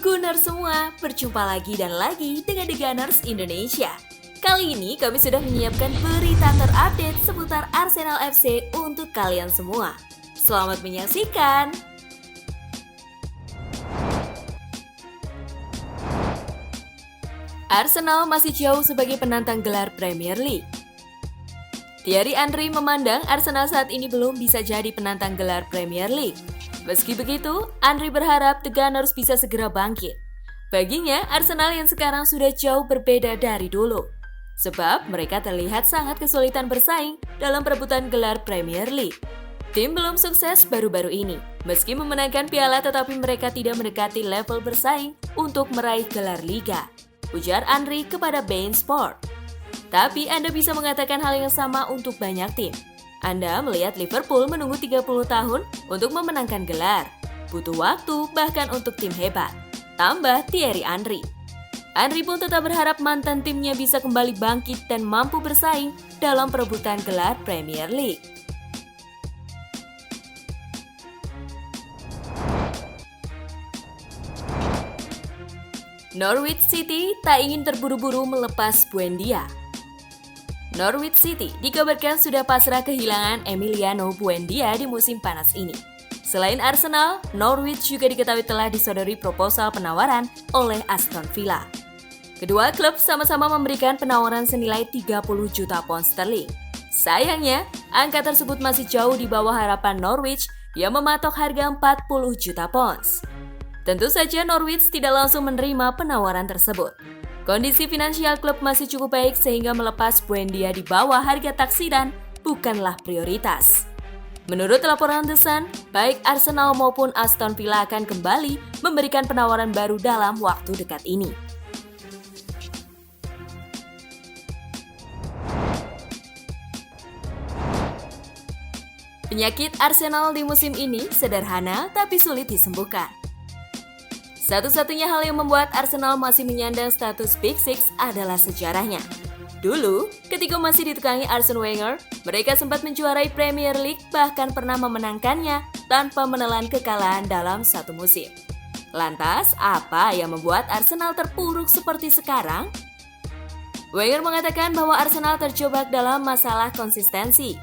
Gunners semua, berjumpa lagi dan lagi dengan The Gunners Indonesia. Kali ini kami sudah menyiapkan berita terupdate seputar Arsenal FC untuk kalian semua. Selamat menyaksikan! Arsenal masih jauh sebagai penantang gelar Premier League. Thierry Henry memandang Arsenal saat ini belum bisa jadi penantang gelar Premier League. Meski begitu, Henry berharap The Gunners bisa segera bangkit. Baginya, Arsenal yang sekarang sudah jauh berbeda dari dulu. Sebab mereka terlihat sangat kesulitan bersaing dalam perebutan gelar Premier League. Tim belum sukses baru-baru ini. Meski memenangkan piala tetapi mereka tidak mendekati level bersaing untuk meraih gelar Liga. Ujar Henry kepada beIN Sport. Tapi Anda bisa mengatakan hal yang sama untuk banyak tim. Anda melihat Liverpool menunggu 30 tahun untuk memenangkan gelar. Butuh waktu bahkan untuk tim hebat. Tambah Thierry Henry. Henry pun tetap berharap mantan timnya bisa kembali bangkit dan mampu bersaing dalam perebutan gelar Premier League. Norwich City tak ingin terburu-buru melepas Buendia. Norwich City dikabarkan sudah pasrah kehilangan Emiliano Buendia di musim panas ini. Selain Arsenal, Norwich juga diketahui telah disodori proposal penawaran oleh Aston Villa. Kedua klub sama-sama memberikan penawaran senilai 30 juta pound sterling. Sayangnya, angka tersebut masih jauh di bawah harapan Norwich yang mematok harga 40 juta pounds. Tentu saja Norwich tidak langsung menerima penawaran tersebut. Kondisi finansial klub masih cukup baik sehingga melepas Buendia di bawah harga taksiran bukanlah prioritas. Menurut laporan The Sun, baik Arsenal maupun Aston Villa akan kembali memberikan penawaran baru dalam waktu dekat ini. Penyakit Arsenal di musim ini sederhana tapi sulit disembuhkan. Satu-satunya hal yang membuat Arsenal masih menyandang status Big Six adalah sejarahnya. Dulu, ketika masih ditekangi Arsene Wenger, mereka sempat menjuarai Premier League bahkan pernah memenangkannya tanpa menelan kekalahan dalam satu musim. Lantas, apa yang membuat Arsenal terpuruk seperti sekarang? Wenger mengatakan bahwa Arsenal terjebak dalam masalah konsistensi.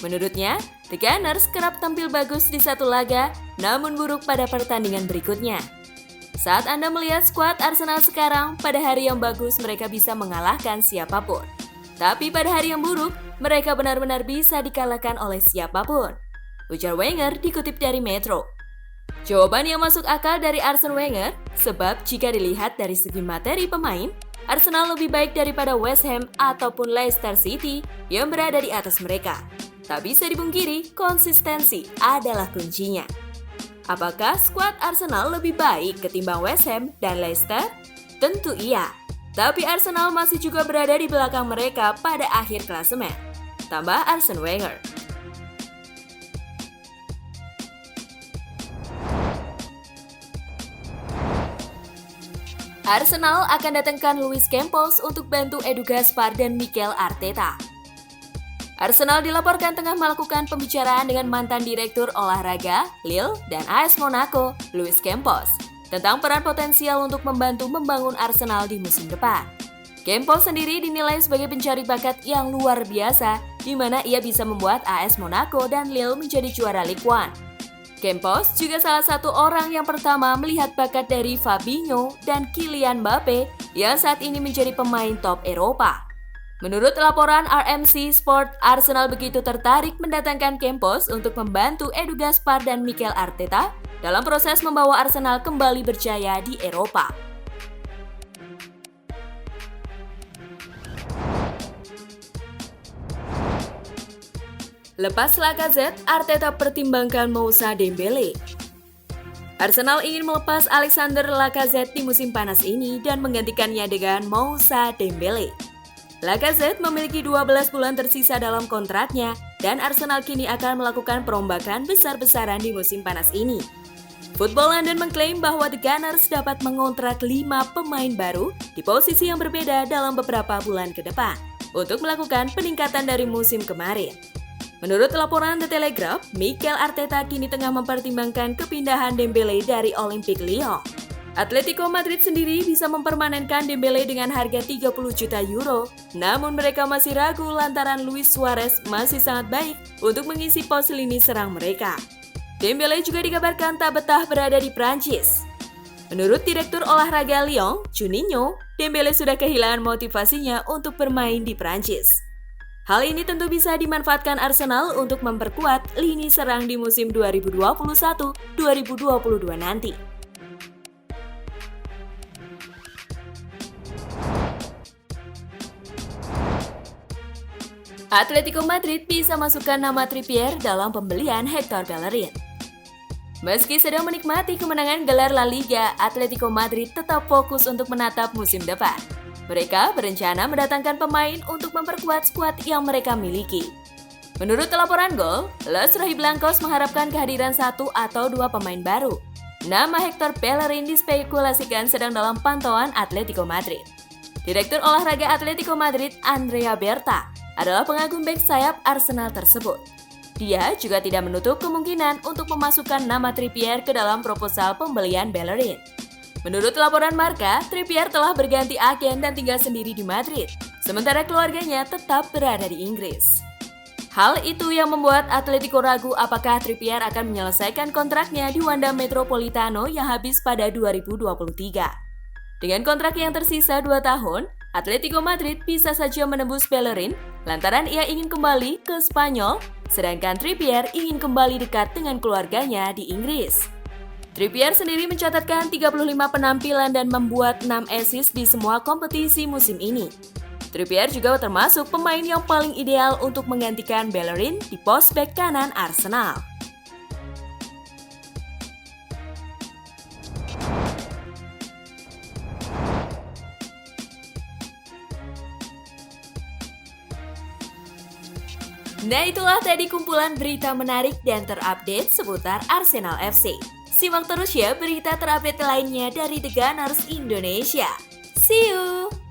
Menurutnya, The Gunners kerap tampil bagus di satu laga, namun buruk pada pertandingan berikutnya. Saat Anda melihat skuad Arsenal sekarang, pada hari yang bagus mereka bisa mengalahkan siapapun. Tapi pada hari yang buruk, mereka benar-benar bisa dikalahkan oleh siapapun. Ujar Wenger dikutip dari Metro. Jawaban yang masuk akal dari Arsene Wenger, sebab jika dilihat dari segi materi pemain, Arsenal lebih baik daripada West Ham ataupun Leicester City yang berada di atas mereka. Tak bisa dipungkiri, konsistensi adalah kuncinya. Apakah skuad Arsenal lebih baik ketimbang West Ham dan Leicester? Tentu iya. Tapi Arsenal masih juga berada di belakang mereka pada akhir klasemen. Tambah Arsene Wenger. Arsenal akan datangkan Luis Campos untuk bantu Edu Gaspar dan Mikel Arteta. Arsenal dilaporkan tengah melakukan pembicaraan dengan mantan direktur olahraga, Lille, dan AS Monaco, Luis Campos, tentang peran potensial untuk membantu membangun Arsenal di musim depan. Campos sendiri dinilai sebagai pencari bakat yang luar biasa, di mana ia bisa membuat AS Monaco dan Lille menjadi juara Ligue 1. Campos juga salah satu orang yang pertama melihat bakat dari Fabinho dan Kylian Mbappe yang saat ini menjadi pemain top Eropa. Menurut laporan RMC Sport, Arsenal begitu tertarik mendatangkan Campos untuk membantu Edu Gaspar dan Mikel Arteta dalam proses membawa Arsenal kembali berjaya di Eropa. Lepas Lacazette, Arteta pertimbangkan Moussa Dembele. Arsenal ingin melepas Alexander Lacazette di musim panas ini dan menggantikannya dengan Moussa Dembele. Lacazette memiliki 12 bulan tersisa dalam kontraknya dan Arsenal kini akan melakukan perombakan besar-besaran di musim panas ini. Football London mengklaim bahwa The Gunners dapat mengontrak 5 pemain baru di posisi yang berbeda dalam beberapa bulan ke depan untuk melakukan peningkatan dari musim kemarin. Menurut laporan The Telegraph, Mikel Arteta kini tengah mempertimbangkan kepindahan Dembele dari Olympique Lyon. Atletico Madrid sendiri bisa mempermanenkan Dembele dengan harga 30 juta euro, namun mereka masih ragu lantaran Luis Suarez masih sangat baik untuk mengisi pos lini serang mereka. Dembele juga dikabarkan tak betah berada di Prancis. Menurut Direktur Olahraga Lyon, Juninho, Dembele sudah kehilangan motivasinya untuk bermain di Prancis. Hal ini tentu bisa dimanfaatkan Arsenal untuk memperkuat lini serang di musim 2021-2022 nanti. Atletico Madrid bisa masukkan nama Trippier dalam pembelian Hector Bellerin. Meski sedang menikmati kemenangan gelar La Liga, Atletico Madrid tetap fokus untuk menatap musim depan. Mereka berencana mendatangkan pemain untuk memperkuat skuad yang mereka miliki. Menurut laporan Gol, Los Rojiblancos mengharapkan kehadiran 1 atau 2 pemain baru. Nama Hector Bellerin dispekulasikan sedang dalam pantauan Atletico Madrid. Direktur Olahraga Atletico Madrid, Andrea Berta, adalah pengagum bek sayap Arsenal tersebut. Dia juga tidak menutup kemungkinan untuk memasukkan nama Trippier ke dalam proposal pembelian Bellerin. Menurut laporan Marca, Trippier telah berganti agen dan tinggal sendiri di Madrid, sementara keluarganya tetap berada di Inggris. Hal itu yang membuat Atletico ragu apakah Trippier akan menyelesaikan kontraknya di Wanda Metropolitano yang habis pada 2023. Dengan kontrak yang tersisa 2 tahun, Atletico Madrid bisa saja menembus Bellerin lantaran ia ingin kembali ke Spanyol, sedangkan Trippier ingin kembali dekat dengan keluarganya di Inggris. Trippier sendiri mencatatkan 35 penampilan dan membuat 6 assist di semua kompetisi musim ini. Trippier juga termasuk pemain yang paling ideal untuk menggantikan Bellerin di pos bek kanan Arsenal. Nah, itulah tadi kumpulan berita menarik dan terupdate seputar Arsenal FC. Simak terus ya berita terupdate lainnya dari The Gunners Indonesia. See you!